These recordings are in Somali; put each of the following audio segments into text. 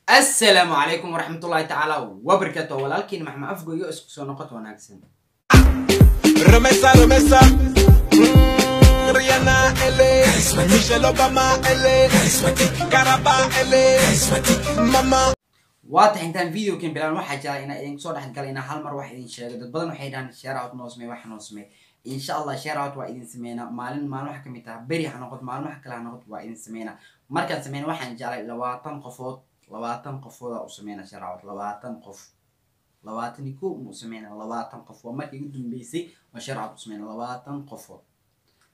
السلام عليكم ورحمة الله تعالى وبركاته. ولكن محمد أفقو يؤسك سونقط وناكسن رمسا رمسا ريانا إلي ميشيل أوباما إلي كارابا إلي ماما واضح intaan videokan bilaan waxaa jira in idin soo dhaxgalina hal mar wax idin sheego dad badan waxay dhahan share out noo samee wax noo samee insha Allah share out waa idin sameeyna maalin wax kamid ah bari ha noqoto maalin wax kale ha noqoto waa idin sameeyna markaan sameeyna waxaan jeclay 20 qofood oo sameeyna share out 20 qof 22 mu sameeyna 20 qof waa markii ugu dambeysay oo share out sameeyna 20 qofood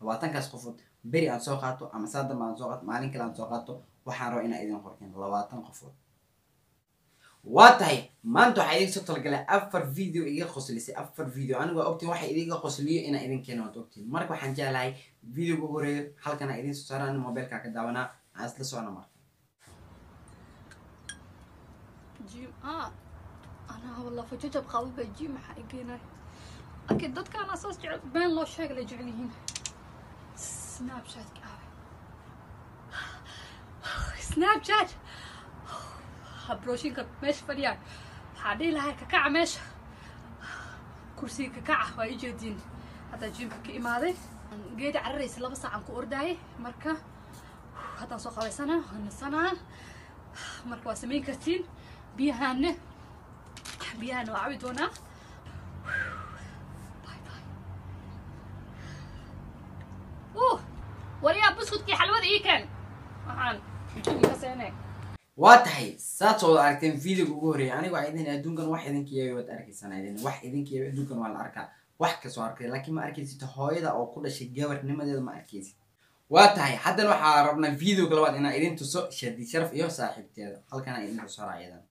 20 kaas qofood bari aan soo qaato ama saadam aan soo qaato maalin kale aan soo qaato waxaan roo ina idin qorkeen 20 qofood واتاي ما انتو حيديك سبتل قلع أفر فيديو إيجا قصليسي أفر فيديو أنا وأوبتي واحد إيجا قصليه إنا إذن كينوات أوبتي مرك وحن جالاي فيديو بقولي حلقنا إذن سوساران موبايل كاكداونا عايز لسوانا مرك جيم أنا والله فجأة بخاوي بجيم حقيقينا أكيد ضد كان أساس بين لو شيء اللي جعليهن سناب شات كافي سناب شات بروشين مش فريان حادي لها ككعة مش كرسي ككعة ويجدين هذا جيم كإمادة قيد على الرئيس لبس عن كورداي مركا هذا سوق على سنة السنة مركا واسمين كتين بيهان وعبدونا باي باي وليا بسكت كي حلوة ذي كان معان بس واتحي ساتو أركتين فيديو جوري أنا وعيدين أدون كان واحد إذن كيا يود أركي سنة إذن واحد إذن كيا أدون كان ولا أركا واحد كسو أركي لكن ما أركيزي تهايدا أو كل شيء جاور نمدة ما أركيزي واتحي حتى لو حاربنا فيديو كل وقت إن إذن تسوق شدي شرف إيه صاحب تيا هل كان إذن تسوق عيدا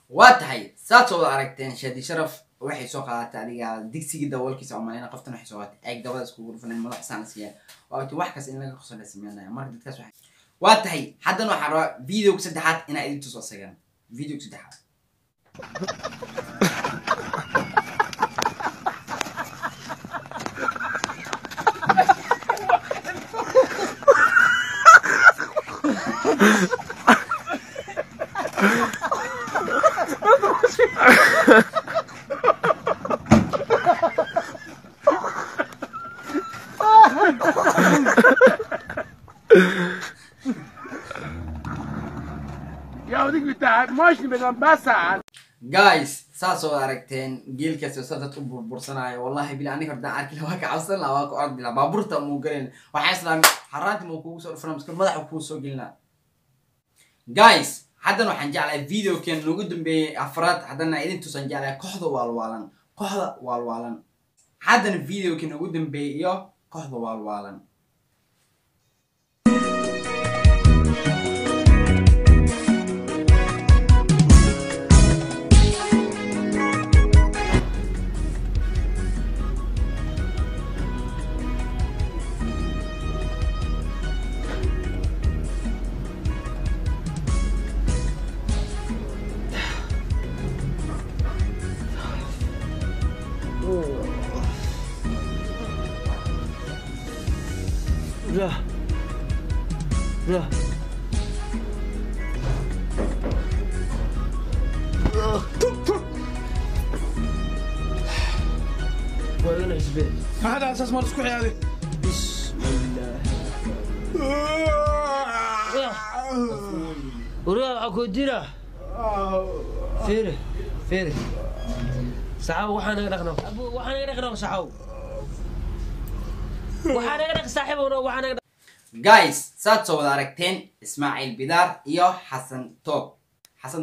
واتحي ساتو أركتين شدي شرف waxay soo qaatay adiga digsiga dawoolkiisa oo maalina qoftan waxay soo qaatay eeg dawada isku gurfanay madax saansiya oo wax kaas in laga qosla sameeyay marka dadkaas waxay waa tahay hadan waxa raba video saddexaad ina idin tuso sagan video saddexaad يا وديك بتاع ماشي بدنا بس جايز ساسو أركتين جيل كسر صدت أبو برسناي والله بلا أني كرد أركي لواك عصر لواك أرد بلا بابورتا موجرين وحاسلا حرانت موكوس أو فرامس كل مدح وكوسو قلنا جايز حدا نحن على فيديو كان نوجد بأفراد حدا إذا تسنج على قحض والوالن حدا الفيديو كان نوجد بيا قحض والوالن لا وين حسبي هذا اساس ما تسكحي هذه بسم الله وراح كودينا فيري سحاو وحنا نغنغ ابو وحنا نغنغ سحاو وحنا نغنغ صاحبنا وحنا جايز ساتو أركتين إسماعيل بدار إياه حسن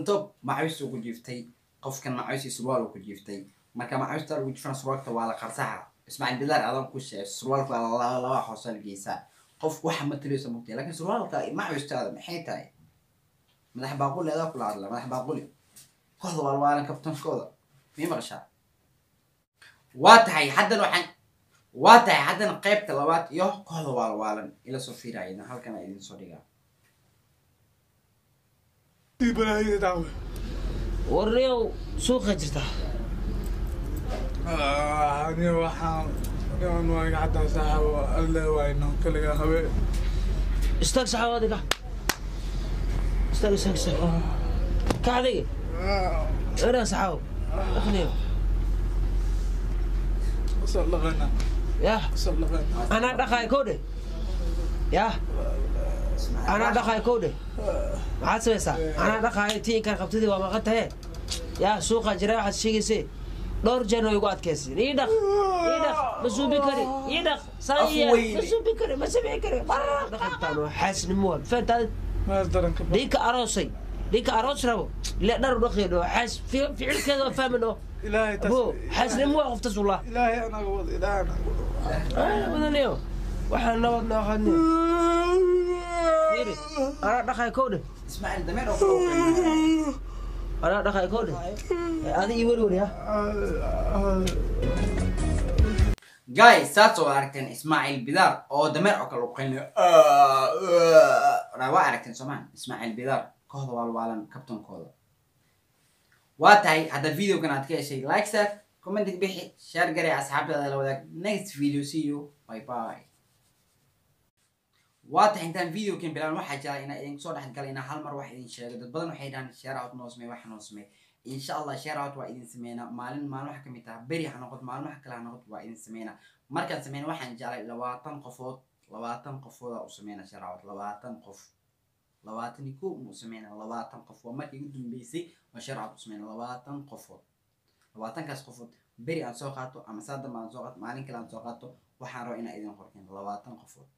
توب معوس وجيفتي قف كان معوس سروال وجيفتي ما كان معوس تر وجفنا سروال توالى قرصها إسماعيل بدار أظن كوش سروال لا حصل جيسا قف واحد تلو سموتي لكن سروال تا معوس هذا محيتاي ما أحب أقول هذا كل عرض ما أحب أقول كذا والوالن كابتن كذا في مغشى واتحي حدا وحن واتحي حدا قيبت لوات يوه كذا والوالن إلى سفير عيدنا هل كان عيدين صديقة بلاهي دعوة warniyow suuqa jirta أنا وحام أنا واقع حتى ساحة الله وينه كل هواء istaag saxaab adiga istaag ka adiga ina saxaab akhniyo صلى غنا yah صلى غنا anaa dhaqaay kowdhe yah anaa dhaqaay kowdhe maxaad samaysaa anaa dhaqaay tii inkaan qabtadii waa maqan tahe yaa suuqa jira waxaad sheegaysay dhowr jeer oo igu adkaysin ii dhaq ma suubi kari ii dhaq saaiya ma suubi kari ma samayn kari dhaqantaan waa xaasnimo waa fahantaad ما أقدر أنكب ninka aroos rabo le dhar u dhaqeeno xaas ficilkeeda waa fahmano إلهي abo تسلي xaasnimo waa qoftas wallah إلهي أنا أقول إلهي أنا أقول badaniyo waxaan nabad noo qadniyo fiiri anaa dhaqaay kowdhe ismaaciil dameer oo kale anaa dhaqaay kowdhe adi ii werwer ya guys saas oo aragteen ismaaciil bidaar oo dameer oo kale u qeynayo waa aragteen soomaan ismaaciil bidaar kooxda waalwaalan kabtankooda waa tahay hadda videogan aad ka heshay like sar commenting bixi share garee asxaabtaada la wadaag next video see you bye bye waa tahay intaan videokan bilaan waxaa jira inaan idin soo dhex galay inaan hal mar wax idin sheego dad badan waxay dhahaan share out noo samey wax noo samey insha allah share out waa idin sameynaa maalin waxa kamid taha beri ha noqoto maalin waxa kale ha noqoto waa idin sameynaa markaan sameyna waxaan jeclay 20 qofooda u sameynaa share out 20 qof 21 mu sameynaa 20 qof waa markii ugu dambeysay waa share out u sameynaa 20 qofood 20kaas qofood beri aan soo qaato ama saadama aan soo qaato maalin kale aan soo qaato waxaan rabaa inaan idin qorkeeno 20 qofood